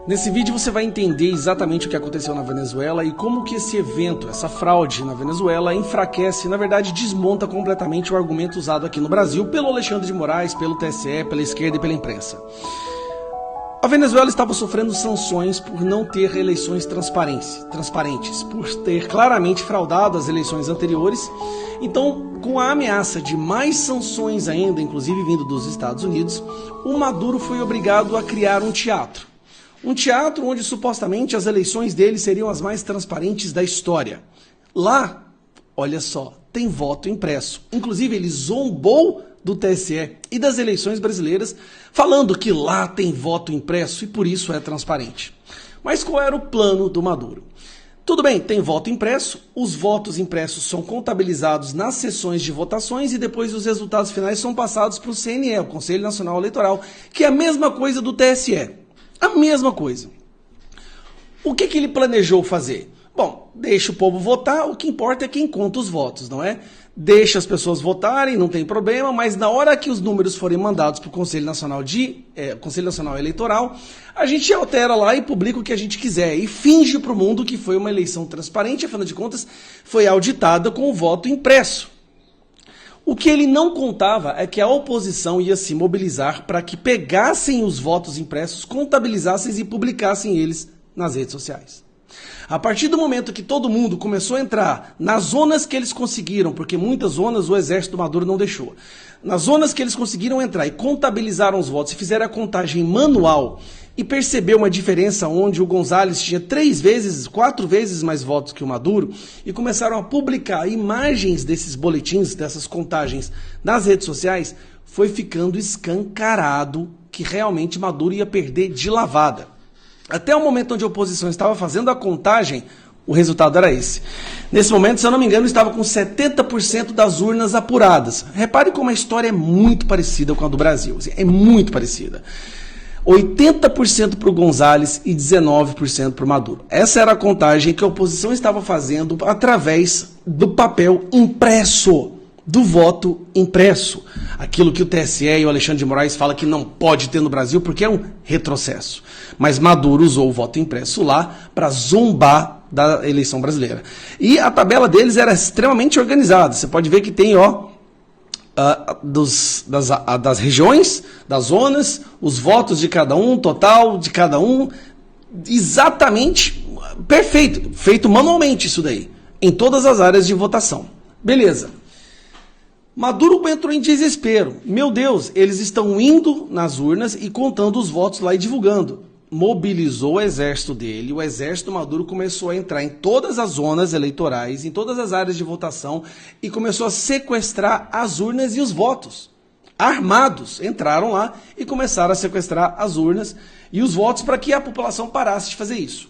Nesse vídeo você vai entender exatamente o que aconteceu na Venezuela e como que esse evento, essa fraude na Venezuela, enfraquece, na verdade desmonta completamente o argumento usado aqui no Brasil pelo Alexandre de Moraes, pelo TSE, pela esquerda e pela imprensa. A Venezuela estava sofrendo sanções por não ter eleições transparentes, por ter claramente fraudado as eleições anteriores. Então, com a ameaça de mais sanções ainda, inclusive vindo dos Estados Unidos, o Maduro foi obrigado a criar um teatro. Um teatro onde supostamente as eleições dele seriam as mais transparentes da história. Lá, olha só, tem voto impresso. Inclusive ele zombou do TSE e das eleições brasileiras, falando que lá tem voto impresso e por isso é transparente. Mas qual era o plano do Maduro? Tudo bem, tem voto impresso, os votos impressos são contabilizados nas sessões de votações e depois os resultados finais são passados para o CNE, o Conselho Nacional Eleitoral, que é a mesma coisa do TSE. A mesma coisa. O que ele planejou fazer? Bom, deixa o povo votar, o que importa é quem conta os votos, não é? Deixa as pessoas votarem, não tem problema, mas na hora que os números forem mandados para o Conselho Nacional Eleitoral, a gente altera lá e publica o que a gente quiser e finge para o mundo que foi uma eleição transparente, afinal de contas, foi auditada com o voto impresso. O que ele não contava é que a oposição ia se mobilizar para que pegassem os votos impressos, contabilizassem e publicassem eles nas redes sociais. A partir do momento que todo mundo começou a entrar nas zonas que eles conseguiram, porque muitas zonas o exército do Maduro não deixou, nas zonas que eles conseguiram entrar e contabilizaram os votos e fizeram a contagem manual e percebeu uma diferença onde o González tinha 4 vezes mais votos que o Maduro e começaram a publicar imagens desses boletins, dessas contagens nas redes sociais, foi ficando escancarado que realmente Maduro ia perder de lavada. Até o momento onde a oposição estava fazendo a contagem, o resultado era esse. Nesse momento, se eu não me engano, estava com 70% das urnas apuradas. Repare como a história é muito parecida com a do Brasil. É muito parecida. 80% para o González e 19% para o Maduro. Essa era a contagem que a oposição estava fazendo através do papel impresso, do voto impresso. Aquilo que o TSE e o Alexandre de Moraes fala que não pode ter no Brasil porque é um retrocesso. Mas Maduro usou o voto impresso lá para zombar da eleição brasileira. E a tabela deles era extremamente organizada. Você pode ver que tem, das regiões, das zonas, os votos de cada um, total de cada um, exatamente perfeito, feito manualmente isso daí, em todas as áreas de votação. Beleza. Maduro entrou em desespero. Meu Deus, eles estão indo nas urnas e contando os votos lá e divulgando. Mobilizou o exército dele, o exército Maduro começou a entrar em todas as zonas eleitorais, em todas as áreas de votação e começou a sequestrar as urnas e os votos. Armados entraram lá e começaram a sequestrar as urnas e os votos para que a população parasse de fazer isso.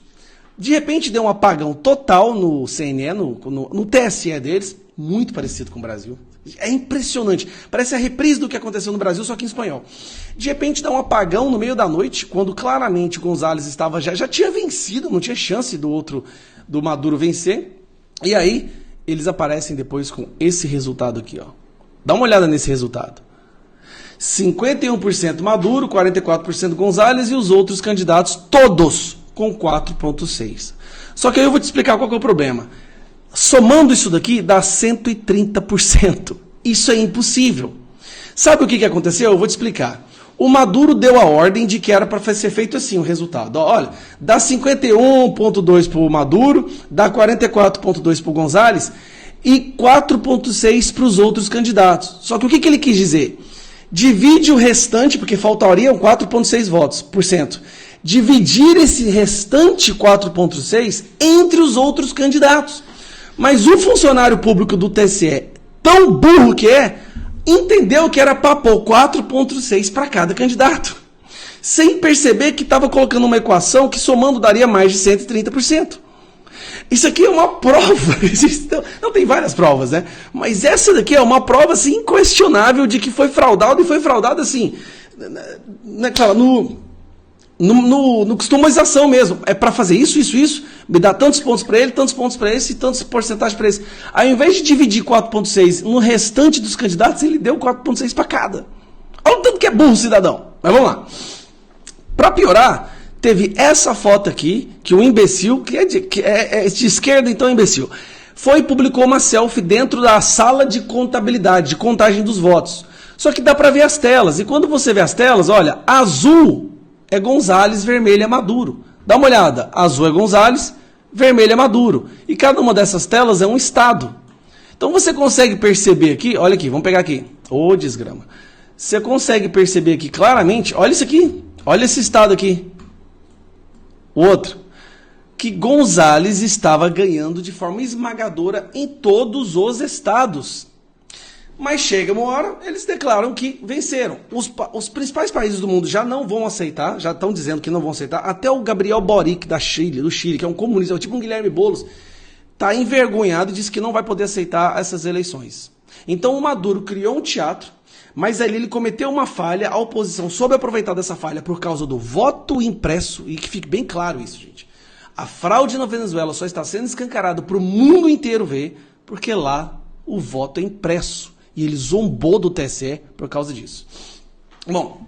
De repente deu um apagão total no CNE, no TSE deles, muito parecido com o Brasil. É impressionante. Parece a reprise do que aconteceu no Brasil, só que em espanhol. De repente dá um apagão no meio da noite, quando claramente o González estava já tinha vencido, não tinha chance do Maduro vencer. E aí eles aparecem depois com esse resultado aqui, ó. Dá uma olhada nesse resultado. 51% Maduro, 44% González e os outros candidatos todos com 4,6%. Só que aí eu vou te explicar qual que é o problema. Somando isso daqui, dá 130%. Isso é impossível. Sabe o que aconteceu? Eu vou te explicar. O Maduro deu a ordem de que era para ser feito assim o resultado. Olha, dá 51,2% para o Maduro, dá 44,2% para o González e 4,6% para os outros candidatos. Só que o que ele quis dizer? Divide o restante, porque faltariam 4,6%. Dividir esse restante 4,6% entre os outros candidatos. Mas o funcionário público do TSE, tão burro que é, entendeu que era para pôr 4,6 para cada candidato. Sem perceber que estava colocando uma equação que somando daria mais de 130%. Isso aqui é uma prova. Não, tem várias provas, né? Mas essa daqui é uma prova assim, inquestionável de que foi fraudado e foi fraudado assim, no customização mesmo. É para fazer isso, me dá tantos pontos para ele, tantos pontos para esse e tantos porcentagem para esse. Ao invés de dividir 4,6 no restante dos candidatos, ele deu 4,6 para cada. Olha o tanto que é burro o cidadão. Mas vamos lá. Para piorar, teve essa foto aqui, que o imbecil, que é de esquerda, então imbecil, foi e publicou uma selfie dentro da sala de contabilidade, de contagem dos votos. Só que dá para ver as telas, e quando você vê as telas, olha, azul é Gonzalez, vermelho é Maduro. Dá uma olhada, azul é Gonzalez, vermelho é Maduro. E cada uma dessas telas é um estado. Então você consegue perceber aqui, olha aqui, vamos pegar aqui, ô desgrama. Você consegue perceber aqui claramente, olha isso aqui, olha esse estado aqui. O outro, que Gonzalez estava ganhando de forma esmagadora em todos os estados. Mas chega uma hora, eles declaram que venceram. Os principais países do mundo já não vão aceitar, já estão dizendo que não vão aceitar. Até o Gabriel Boric do Chile, que é um comunista, tipo um Guilherme Boulos, está envergonhado e disse que não vai poder aceitar essas eleições. Então o Maduro criou um teatro, mas ali ele cometeu uma falha, a oposição soube aproveitar dessa falha por causa do voto impresso, e que fique bem claro isso, gente. A fraude na Venezuela só está sendo escancarada para o mundo inteiro ver, porque lá o voto é impresso. E ele zombou do TSE por causa disso. Bom,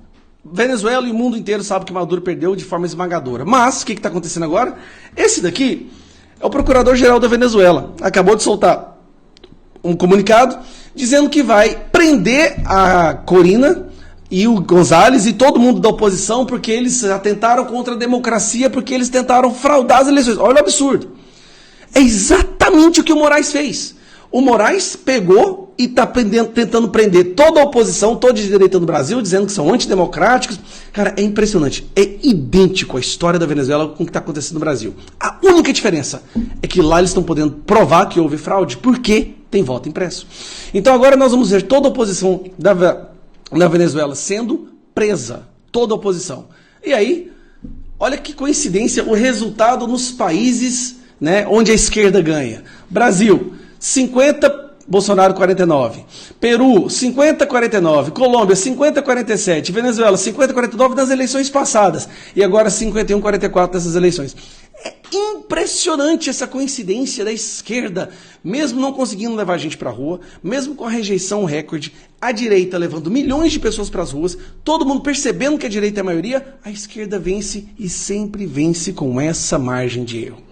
Venezuela e o mundo inteiro sabe que Maduro perdeu de forma esmagadora. Mas, o que está acontecendo agora? Esse daqui é o procurador-geral da Venezuela. Acabou de soltar um comunicado dizendo que vai prender a Corina e o Gonzalez e todo mundo da oposição porque eles atentaram contra a democracia, porque eles tentaram fraudar as eleições. Olha o absurdo. É exatamente o que o Moraes fez. O Moraes pegou e está tentando prender toda a oposição, toda a direita do Brasil, dizendo que são antidemocráticos. Cara, é impressionante. É idêntico a história da Venezuela com o que está acontecendo no Brasil. A única diferença é que lá eles estão podendo provar que houve fraude, porque tem voto impresso. Então agora nós vamos ver toda a oposição da Venezuela sendo presa. Toda a oposição. E aí, olha que coincidência o resultado nos países, né, onde a esquerda ganha. Brasil, 50, Bolsonaro 49. Peru, 50-49. Colômbia, 50-47. Venezuela, 50-49 nas eleições passadas. E agora 51-44 nessas eleições. É impressionante essa coincidência da esquerda, mesmo não conseguindo levar a gente para a rua, mesmo com a rejeição recorde, a direita levando milhões de pessoas para as ruas, todo mundo percebendo que a direita é a maioria, a esquerda vence e sempre vence com essa margem de erro.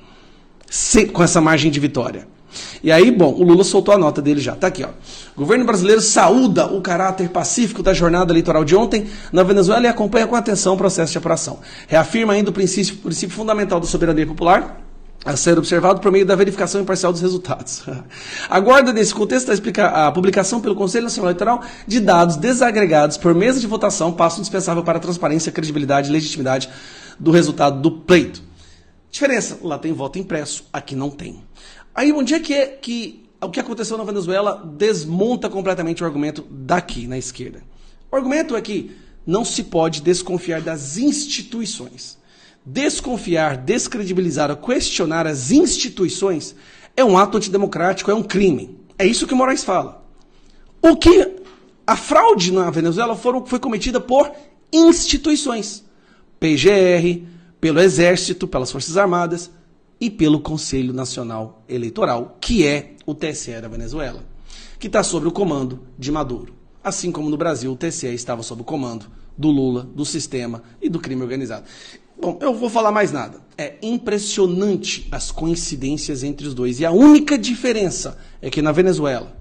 Com essa margem de vitória. E aí, bom, o Lula soltou a nota dele já. Tá aqui, ó. O governo brasileiro saúda o caráter pacífico da jornada eleitoral de ontem na Venezuela e acompanha com atenção o processo de apuração. Reafirma ainda o princípio fundamental da soberania popular a ser observado por meio da verificação imparcial dos resultados. Aguarda, nesse contexto, a publicação pelo Conselho Nacional Eleitoral de dados desagregados por mesa de votação, passo indispensável para a transparência, credibilidade e legitimidade do resultado do pleito. Diferença, lá tem voto impresso, aqui não tem. Aí, onde é que o que aconteceu na Venezuela desmonta completamente o argumento daqui, na esquerda? O argumento é que não se pode desconfiar das instituições. Desconfiar, descredibilizar ou questionar as instituições é um ato antidemocrático, é um crime. É isso que o Moraes fala. A fraude na Venezuela foi cometida por instituições. PGR, pelo Exército, pelas Forças Armadas, e pelo Conselho Nacional Eleitoral, que é o TSE da Venezuela, que está sob o comando de Maduro. Assim como no Brasil, o TSE estava sob o comando do Lula, do sistema e do crime organizado. Bom, eu vou falar mais nada. É impressionante as coincidências entre os dois. E a única diferença é que na Venezuela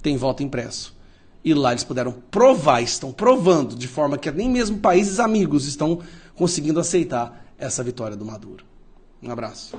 tem voto impresso. E lá eles puderam provar, estão provando, de forma que nem mesmo países amigos estão conseguindo aceitar essa vitória do Maduro. Um abraço.